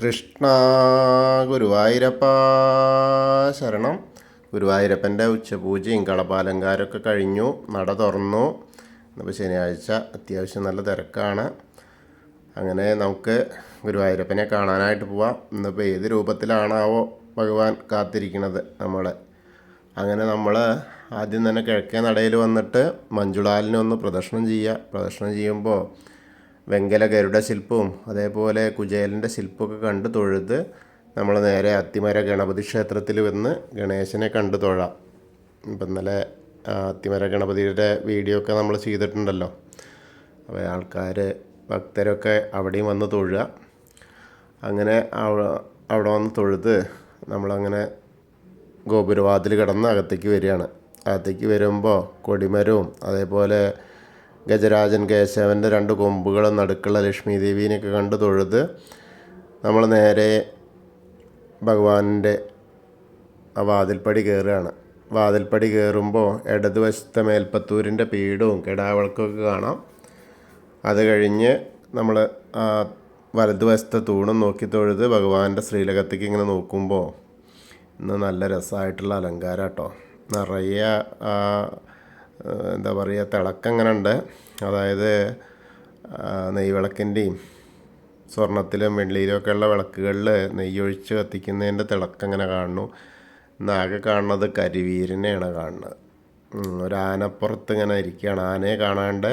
കൃഷ്ണ ഗുരുവായൂരപ്പ ശരണം. ഗുരുവായൂരപ്പൻ്റെ ഉച്ചപൂജയും കളപാലങ്കാരമൊക്കെ കഴിഞ്ഞു. നട തുറന്നു. ഇന്നിപ്പോൾ ശനിയാഴ്ച അത്യാവശ്യം നല്ല തിരക്കാണ്. അങ്ങനെ നമുക്ക് ഗുരുവായൂരപ്പനെ കാണാനായിട്ട് പോവാം. ഇന്നിപ്പോൾ ഏത് രൂപത്തിലാണാവോ ഭഗവാൻ കാത്തിരിക്കുന്നത് നമ്മളെ. അങ്ങനെ നമ്മൾ ആദ്യം തന്നെ കിഴക്കേ നടയിൽ വന്നിട്ട് മഞ്ജുളാലിനെ ഒന്ന് പ്രദക്ഷിണം ചെയ്യുക. പ്രദക്ഷിണം ചെയ്യുമ്പോൾ വെങ്കല ഗരുഡ ശില്പവും അതേപോലെ കുചേലൻ്റെ ശില്പമൊക്കെ കണ്ട് തൊഴുത് നമ്മൾ നേരെ അത്തിമര ഗണപതി ക്ഷേത്രത്തിൽ വന്ന് ഗണേശനെ കണ്ട് തൊഴാം. ഇപ്പം ഇന്നലെ അത്തിമര ഗണപതിയുടെ വീഡിയോ ഒക്കെ നമ്മൾ ചെയ്തിട്ടുണ്ടല്ലോ. അപ്പോൾ ആൾക്കാർ ഭക്തരൊക്കെ അവിടെയും വന്ന് തൊഴുക. അങ്ങനെ അവിടെ വന്ന് തൊഴുത് നമ്മളങ്ങനെ ഗോപുരവാതിൽ കടന്ന് അകത്തേക്ക് വരികയാണ്. അകത്തേക്ക് വരുമ്പോൾ കൊടിമരവും അതേപോലെ ഗജരാജൻ കേശവൻ്റെ 2 കൊമ്പുകളും നടുക്കുള്ള ലക്ഷ്മി ദേവീനെയൊക്കെ കണ്ട് തൊഴുത് നമ്മൾ നേരെ ഭഗവാന്റെ ആ വാതിൽപ്പടി കയറുകയാണ്. വാതിൽപ്പടി കയറുമ്പോൾ ഇടതുവശത്തെ മേൽപ്പത്തൂരിൻ്റെ പീഠവും കിടാവിളക്കൊക്കെ കാണാം. അത് കഴിഞ്ഞ് നമ്മൾ ആ വലതുവശത്തെ തൂണും നോക്കി തൊഴുത് ഭഗവാന്റെ ശ്രീലകത്തേക്ക് ഇങ്ങനെ നോക്കുമ്പോൾ ഇന്ന് നല്ല രസമായിട്ടുള്ള അലങ്കാരം കേട്ടോ. നിറയെ എന്താ പറയുക, തിളക്കം ഇങ്ങനെ ഉണ്ട്. അതായത് നെയ്വിളക്കിൻ്റെയും സ്വർണത്തിലും വെള്ളിയിലും ഒക്കെ ഉള്ള വിളക്കുകളിൽ നെയ്യൊഴിച്ച് കത്തിക്കുന്നതിൻ്റെ തിളക്കം ഇങ്ങനെ കാണുന്നു. ഇന്നാകെ കാണുന്നത് കരിവീരനെയാണ് കാണുന്നത്. ഒരു ആനപ്പുറത്ത് ഇങ്ങനെ ഇരിക്കുകയാണ്. ആനയെ കാണാണ്ട്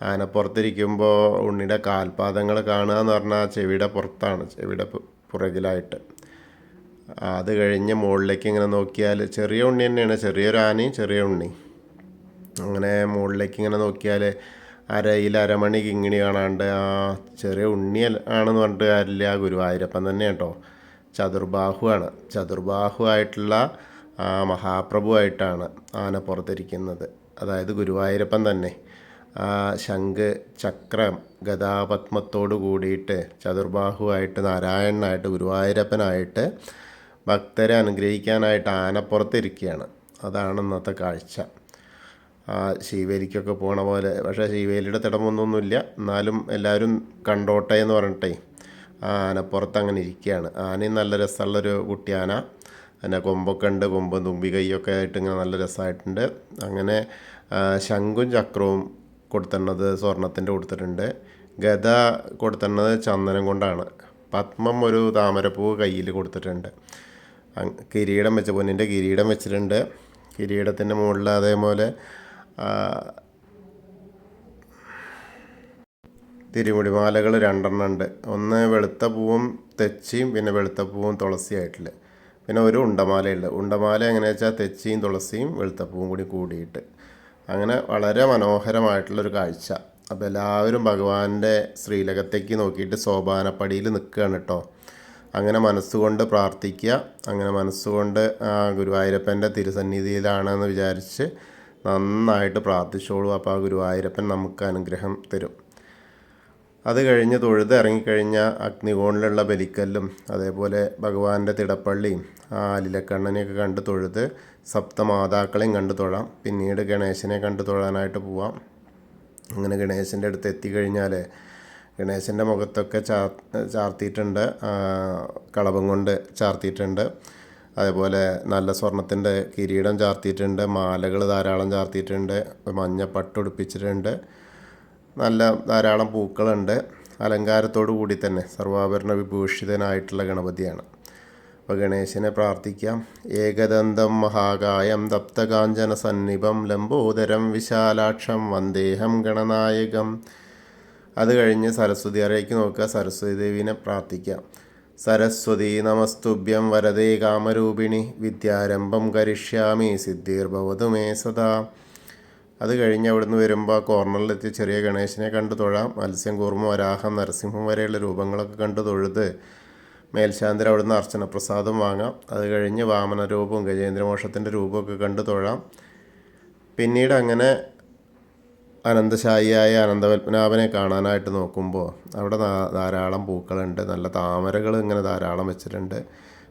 ആനപ്പുറത്തിരിക്കുമ്പോൾ ഉണ്ണിയുടെ കാൽപാദങ്ങൾ കാണുക എന്ന് പറഞ്ഞാൽ ചെവിയുടെ പുറത്താണ്, ചെവിയുടെ പുറകിലായിട്ട്. അത് കഴിഞ്ഞ് മുകളിലേക്ക് ഇങ്ങനെ നോക്കിയാൽ ചെറിയ ഉണ്ണി തന്നെയാണ്, ചെറിയൊരു ആനയും ചെറിയ ഉണ്ണി. അങ്ങനെ മുകളിലേക്ക് ഇങ്ങനെ നോക്കിയാൽ അരമണി കിങ്ങിണി കാണാണ്ട് ആ ചെറിയ ഉണ്ണി ആണെന്ന് പറഞ്ഞിട്ട് കാര്യമില്ല, ആ ഗുരുവായൂരപ്പൻ തന്നെ കേട്ടോ. ചതുർബാഹുവാണ്. ചതുർബാഹുവായിട്ടുള്ള ആ മഹാപ്രഭുവായിട്ടാണ് ആന പുറത്തിരിക്കുന്നത്. അതായത് ഗുരുവായൂരപ്പൻ തന്നെ ആ ശംഖ് ചക്രം ഗദാപത്മത്തോട് കൂടിയിട്ട് ചതുർബാഹുവായിട്ട് നാരായണനായിട്ട് ഗുരുവായൂരപ്പനായിട്ട് ഭക്തരെ അനുഗ്രഹിക്കാനായിട്ട് ആനപ്പുറത്തിരിക്കുകയാണ്. അതാണ് ഇന്നത്തെ കാഴ്ച. ആ ശീവേലിക്കൊക്കെ പോണ പോലെ. പക്ഷേ ശീവേലിയുടെ തിടമൊന്നുമില്ല, എന്നാലും എല്ലാവരും കണ്ടോട്ടെ എന്ന് പറഞ്ഞിട്ടേ ആ ആനപ്പുറത്ത് അങ്ങനെ ഇരിക്കുകയാണ്. ആനയും നല്ല രസമുള്ളൊരു കുട്ടിയാന. അതിൻ്റെ കൊമ്പൊക്കെ ഉണ്ട്, കൊമ്പും തുമ്പി കൈയൊക്കെ ആയിട്ട് ഇങ്ങനെ നല്ല രസമായിട്ടുണ്ട്. അങ്ങനെ ശംഖും ചക്രവും കൊടുത്തിരുന്നത് സ്വർണത്തിൻ്റെ കൊടുത്തിട്ടുണ്ട്. ഗദ കൊടുത്തിരുന്നത് ചന്ദനം കൊണ്ടാണ്. പത്മം ഒരു താമരപ്പൂവ് കയ്യിൽ കൊടുത്തിട്ടുണ്ട്. കിരീടം വെച്ച പൊന്നിൻ്റെ കിരീടം വെച്ചിട്ടുണ്ട്. കിരീടത്തിൻ്റെ മുകളിൽ അതേപോലെ തിരുമുടിമാലകൾ 2 ഉണ്ട്. ഒന്ന് വെളുത്ത പൂവും തെച്ചിയും പിന്നെ വെളുത്ത പൂവും തുളസിയായിട്ടില്ല. പിന്നെ ഒരു ഉണ്ടമാലയുണ്ട്. ഉണ്ടമാല എങ്ങനെയാ വെച്ചാൽ തെച്ചിയും തുളസിയും വെളുത്തപ്പൂവും കൂടി കൂടിയിട്ട്. അങ്ങനെ വളരെ മനോഹരമായിട്ടുള്ളൊരു കാഴ്ച. അപ്പോൾ എല്ലാവരും ഭഗവാന്റെ ശ്രീലകത്തേക്ക് നോക്കിയിട്ട് സോപാനപ്പടിയിൽ നിൽക്കുകയാണ് കേട്ടോ. അങ്ങനെ മനസ്സുകൊണ്ട് പ്രാർത്ഥിക്കുക. അങ്ങനെ മനസ്സുകൊണ്ട് ഗുരുവായൂരപ്പൻ്റെ തിരുസന്നിധിയിലാണെന്ന് വിചാരിച്ച് നന്നായിട്ട് പ്രാർത്ഥിച്ചോളൂ. അപ്പോൾ ആ ഗുരുവായൂരപ്പൻ നമുക്ക് അനുഗ്രഹം തരും. അത് കഴിഞ്ഞ് തൊഴുത് ഇറങ്ങിക്കഴിഞ്ഞാൽ അഗ്നികോണിലുള്ള ബലിക്കല്ലും അതേപോലെ ഭഗവാന്റെ തിടപ്പള്ളിയും ആ ആലിലക്കണ്ണനെയൊക്കെ കണ്ട് തൊഴുത് സപ്തമാതാക്കളെയും കണ്ട് തൊഴാം. പിന്നീട് ഗണേശനെ കണ്ട് തൊഴാനായിട്ട് പോവാം. അങ്ങനെ ഗണേശൻ്റെ അടുത്ത് എത്തിക്കഴിഞ്ഞാൽ ഗണേശൻ്റെ മുഖത്തൊക്കെ ചാർത്തിയിട്ടുണ്ട്, കളഭം കൊണ്ട് ചാർത്തിയിട്ടുണ്ട്. അതേപോലെ നല്ല സ്വർണത്തിൻ്റെ കിരീടം ചാർത്തിയിട്ടുണ്ട്, മാലകൾ ധാരാളം ചാർത്തിയിട്ടുണ്ട്, മഞ്ഞ പട്ടുടുപ്പിച്ചിട്ടുണ്ട്, നല്ല ധാരാളം പൂക്കളുണ്ട്. അലങ്കാരത്തോടു കൂടി തന്നെ സർവാഭരണ വിഭൂഷിതനായിട്ടുള്ള ഗണപതിയാണ്. അപ്പോൾ ഗണേശനെ പ്രാർത്ഥിക്കാം. ഏകദന്തം മഹാകായം തപ്തകാഞ്ചന സന്നിഭം ലംബോദരം വിശാലാക്ഷം വന്ദേഹം ഗണനായകം. അത് കഴിഞ്ഞ് സരസ്വതി അറയ്ക്ക് നോക്കുക. സരസ്വതി ദേവീനെ പ്രാർത്ഥിക്കാം. സരസ്വതി നമസ്തുഭ്യം വരദേ കാമരൂപിണി വിദ്യാരംഭം കരിഷ്യാമി സിദ്ധിർഭവതു മേ സദാ. അത് കഴിഞ്ഞ് അവിടുന്ന് വരുമ്പോൾ കോർണറിലെത്തി ചെറിയ ഗണേശനെ കണ്ടു തൊഴാം. മത്സ്യം, കൂർമ്മ, വരാഹം, നരസിംഹം വരെയുള്ള രൂപങ്ങളൊക്കെ കണ്ടു തൊഴുത് മേൽശാന്തിൽ അവിടുന്ന് അർച്ചനപ്രസാദം വാങ്ങാം. അത് കഴിഞ്ഞ് വാമന രൂപവും ഗജേന്ദ്രമോക്ഷത്തിൻ്റെ രൂപമൊക്കെ കണ്ടു തൊഴാം. പിന്നീട് അങ്ങനെ അനന്തശായിയായ അനന്തപത്മനാഭനെ കാണാനായിട്ട് നോക്കുമ്പോൾ അവിടെ ധാരാളം പൂക്കളുണ്ട്. നല്ല താമരകൾ ഇങ്ങനെ ധാരാളം വെച്ചിട്ടുണ്ട്.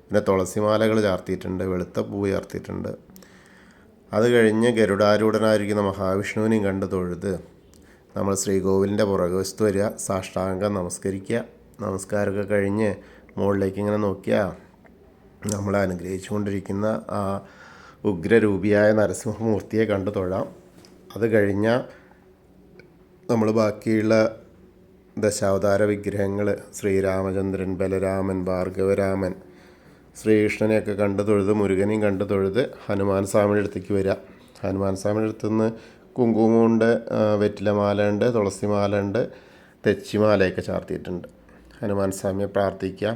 പിന്നെ തുളസിമാലകൾ ചാർത്തിയിട്ടുണ്ട്, വെളുത്ത പൂ ചാർത്തിയിട്ടുണ്ട്. അത് കഴിഞ്ഞ് ഗരുഡാരൂഢനായിരിക്കുന്ന മഹാവിഷ്ണുവിനെയും കണ്ട് തൊഴുത് നമ്മൾ ശ്രീകോവിലിൻ്റെ പുറകുവശത്ത് വരിക. സാഷ്ടാംഗം നമസ്കരിക്കുക. നമസ്കാരമൊക്കെ കഴിഞ്ഞ് മുകളിലേക്ക് ഇങ്ങനെ നോക്കിയാൽ നമ്മളെ അനുഗ്രഹിച്ചു കൊണ്ടിരിക്കുന്ന ആ ഉഗ്രരൂപിയായ നരസിംഹമൂർത്തിയെ കണ്ടു തൊഴാം. അത് കഴിഞ്ഞാൽ നമ്മൾ ബാക്കിയുള്ള ദശാവതാര വിഗ്രഹങ്ങൾ ശ്രീരാമചന്ദ്രൻ, ബലരാമൻ, ഭാർഗവരാമൻ, ശ്രീകൃഷ്ണനെയൊക്കെ കണ്ടു തൊഴുത്, മുരുകനെയും കണ്ടു തൊഴുത് ഹനുമാൻ സ്വാമിയുടെ അടുത്തേക്ക് വരിക. ഹനുമാൻ സ്വാമിയുടെ അടുത്ത് നിന്ന് കുങ്കുമമുണ്ട്, വെറ്റിലമാല ഉണ്ട്, തുളസിമാല ഉണ്ട്, തെച്ചിമാലയൊക്കെ ചാർത്തിയിട്ടുണ്ട്. ഹനുമാൻ സ്വാമിയെ പ്രാർത്ഥിക്കാം.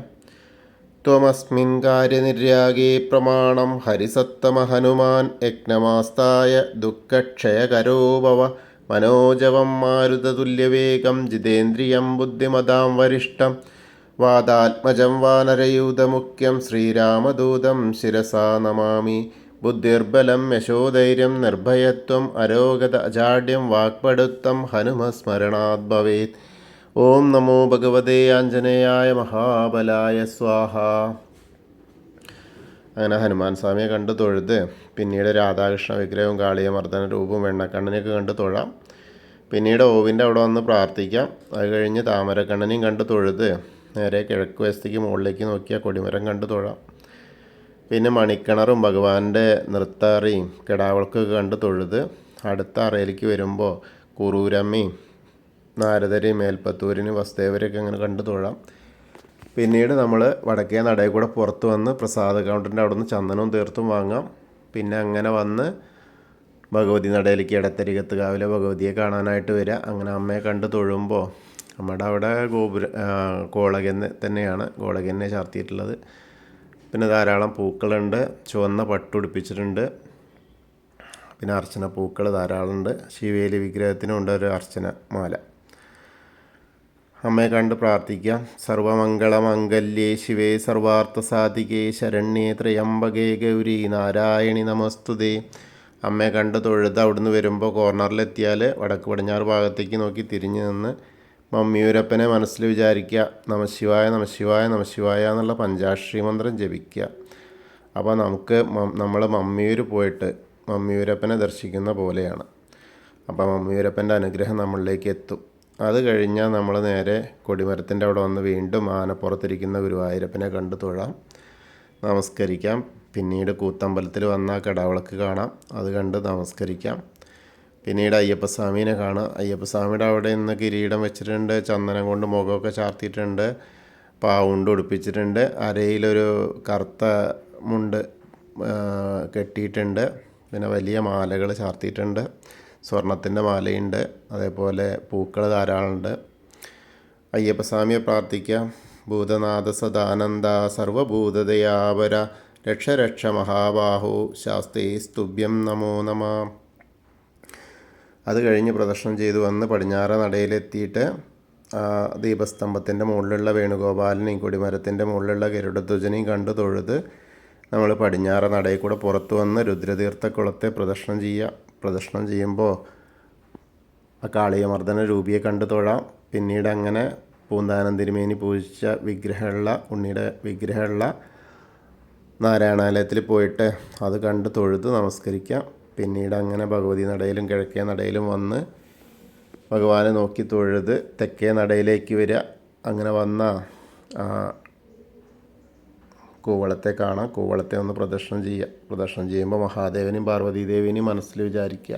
ത്വമസ്മിൻ കാര്യനിര്യാഗേ പ്രമാണം ഹരിസത്തമ ഹനുമാൻ യജ്ഞമാസ്തായ ദുഃഖക്ഷയകരോ ഭവ മനോജവം മാരുതതുല്യവേഗം ജിതേന്ദ്രിയം ബുദ്ധിമതാം വരിഷ്ഠം വാദാത്മജം വാനരയൂതമുഖ്യം ശ്രീരാമദൂതം ശിരസാ നമാമി. ബുദ്ധിർബലം യശോധൈര്യം നിർഭയത്വം അരോഗത അജാഡ്യം വാക്പടുത്തം ഹനുമസ്മരണാത് ഭവേത്. ഓം നമോ ഭഗവതേ ആഞ്ജനേയായ മഹാബലായ സ്വാഹ. അങ്ങനെ ഹനുമാൻ സ്വാമിയെ കണ്ട് തൊഴുത് പിന്നീട് രാധാകൃഷ്ണ വിഗ്രഹവും കാളിയമർദ്ദന രൂപവും വെണ്ണക്കണ്ണനെയൊക്കെ കണ്ട് തൊഴാം. പിന്നീട് ഓവിൻ്റെ അവിടെ വന്ന് പ്രാർത്ഥിക്കാം. അത് കഴിഞ്ഞ് താമരക്കണ്ണനെയും കണ്ട് തൊഴുത് നേരെ കിഴക്ക് വശത്തേക്ക് മുകളിലേക്ക് നോക്കിയാൽ കൊടിമരം കണ്ട് തൊഴാം. പിന്നെ മണിക്കിണറും ഭഗവാന്റെ നൃത്തറിയും കിടാവൾക്കൊക്കെ കണ്ട് തൊഴുത് അടുത്ത അറയിലേക്ക് വരുമ്പോൾ കുറൂരമ്മയും നാരദരെയും മേൽപ്പത്തൂരിനും വസുദേവരെയൊക്കെ അങ്ങനെ കണ്ട് തൊഴാം. പിന്നീട് നമ്മൾ വടക്കേ നടയിൽ കൂടെ പുറത്ത് വന്ന് പ്രസാദ കൗണ്ടറിൻ്റെ അവിടെ നിന്ന് ചന്ദനവും തീർത്തും വാങ്ങാം. പിന്നെ അങ്ങനെ വന്ന് ഭഗവതി നടയിലേക്ക് ഇടത്തരികത്ത് കാവിലെ ഭഗവതിയെ കാണാനായിട്ട് വരിക. അങ്ങനെ അമ്മയെ കണ്ട് തൊഴുമ്പോൾ നമ്മുടെ അവിടെ കോളകന്നെ തന്നെയാണ്, കോളകന്നെ ചാർത്തിയിട്ടുള്ളത്. പിന്നെ ധാരാളം പൂക്കളുണ്ട്, ചുവന്ന പട്ടുടുപ്പിച്ചിട്ടുണ്ട്. പിന്നെ അർച്ചന പൂക്കൾ ധാരാളമുണ്ട്. ശിവേലി വിഗ്രഹത്തിനുണ്ട് ഒരു അർച്ചന മാല. അമ്മയെ കണ്ട് പ്രാർത്ഥിക്കാം. സർവമംഗളമംഗല്യേ ശിവേ സർവാർത്ഥസാധികേ ശരണ്യേ ത്രയംബകേ ഗൗരി നാരായണി നമസ്തുതേ. അമ്മയെ കണ്ട് തൊഴുത് അവിടുന്ന് വരുമ്പോൾ കോർണറിലെത്തിയാൽ വടക്ക് പടിഞ്ഞാറ് ഭാഗത്തേക്ക് നോക്കി തിരിഞ്ഞു നിന്ന് മമ്മിയൂരപ്പനെ മനസ്സിൽ വിചാരിക്കുക. നമശിവായ നമശിവായ നമശിവായ എന്നുള്ള പഞ്ചാക്ഷരി മന്ത്രം ജപിക്കുക. അപ്പോൾ നമുക്ക് നമ്മൾ മമ്മിയൂർ പോയിട്ട് മമ്മിയൂരപ്പനെ ദർശിക്കുന്ന പോലെയാണ്. അപ്പോൾ മമ്മിയൂരപ്പൻ്റെ അനുഗ്രഹം നമ്മളിലേക്ക് എത്തും. അത് കഴിഞ്ഞാൽ നമ്മൾ നേരെ കൊടിമരത്തിൻ്റെ അവിടെ വന്ന് വീണ്ടും ആനപ്പുറത്തിരിക്കുന്ന ഗുരുവായൂരപ്പനെ കണ്ട് തൊഴാം, നമസ്കരിക്കാം. പിന്നീട് കൂത്തമ്പലത്തിൽ വന്നാൽ കടാവിളക്ക് കാണാം, അത് കണ്ട് നമസ്കരിക്കാം. പിന്നീട് അയ്യപ്പസ്വാമീനെ കാണാം. അയ്യപ്പസ്വാമിയുടെ അവിടെ ഇന്ന് കിരീടം വെച്ചിട്ടുണ്ട്, ചന്ദനം കൊണ്ട് മുഖമൊക്കെ ചാർത്തിയിട്ടുണ്ട്, പാവുണ്ട് ഉടുപ്പിച്ചിട്ടുണ്ട്, അരയിലൊരു കറുത്ത മുണ്ട് കെട്ടിയിട്ടുണ്ട്. പിന്നെ വലിയ മാലകൾ ചാർത്തിയിട്ടുണ്ട്, സ്വർണത്തിൻ്റെ മാലയുണ്ട്, അതേപോലെ പൂക്കൾ ധാരാളമുണ്ട്. അയ്യപ്പസ്വാമിയെ പ്രാർത്ഥിക്കാം. ഭൂതനാഥ സദാനന്ദ സർവഭൂതദയാപര രക്ഷ രക്ഷ മഹാബാഹു ശാസ്തേ സ്തുഭ്യം നമോ നമ. അത് കഴിഞ്ഞ് പ്രദർശനം ചെയ്തു വന്ന് പടിഞ്ഞാറ നടയിലെത്തിയിട്ട് ദീപസ്തംഭത്തിൻ്റെ മുകളിലുള്ള വേണുഗോപാലനെയും കൊടിമരത്തിൻ്റെ മുകളിലുള്ള ഗരുഡധ്വജനെയും കണ്ട് തൊഴുത് നമ്മൾ പടിഞ്ഞാറ നടയിൽ കൂടെ പുറത്ത് വന്ന് രുദ്രതീർത്ഥക്കുളത്തെ പ്രദർശനം ചെയ്യുക. പ്രദർശനം ചെയ്യുമ്പോൾ ആ കാളിയമർദ്ദന രൂപിയെ കണ്ട് തൊഴാം. പിന്നീട് അങ്ങനെ പൂന്താനം തിരുമേനി പൂജിച്ച വിഗ്രഹമുള്ള ഉണ്ണിയുടെ വിഗ്രഹമുള്ള നാരായണാലയത്തിൽ പോയിട്ട് അത് കണ്ട് തൊഴുത് നമസ്കരിക്കാം. പിന്നീട് അങ്ങനെ ഭഗവതി നടയിലും കിഴക്കേ നടയിലും വന്ന് ഭഗവാനെ നോക്കി തൊഴുത് തെക്കേ നടയിലേക്ക് വരിക. അങ്ങനെ വന്ന കൂവളത്തെ കാണാം. കൂവളത്തെ ഒന്ന് പ്രദർശനം ചെയ്യുക. പ്രദർശനം ചെയ്യുമ്പോൾ മഹാദേവനെയും പാർവതീദേവിനെയും മനസ്സിൽ വിചാരിക്കുക.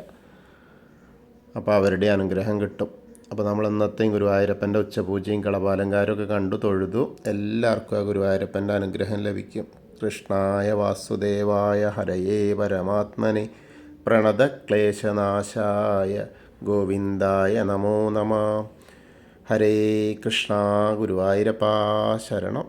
അപ്പോൾ അവരുടെ അനുഗ്രഹം കിട്ടും. അപ്പോൾ നമ്മൾ ഇന്നത്തെയും ഗുരുവായൂരപ്പൻ്റെ ഉച്ചപൂജയും കളഭാലങ്കാരവും ഒക്കെ കണ്ടു തൊഴുതു. എല്ലാവർക്കും ആ ഗുരുവായൂരപ്പൻ്റെ അനുഗ്രഹം ലഭിക്കും. കൃഷ്ണായ വാസുദേവായ ഹരയേ പരമാത്മനെ പ്രണതക്ലേശനാശായ ഗോവിന്ദായ നമോ നമ. ഹരേ കൃഷ്ണ. ഗുരുവായൂരപ്പാ ശരണം.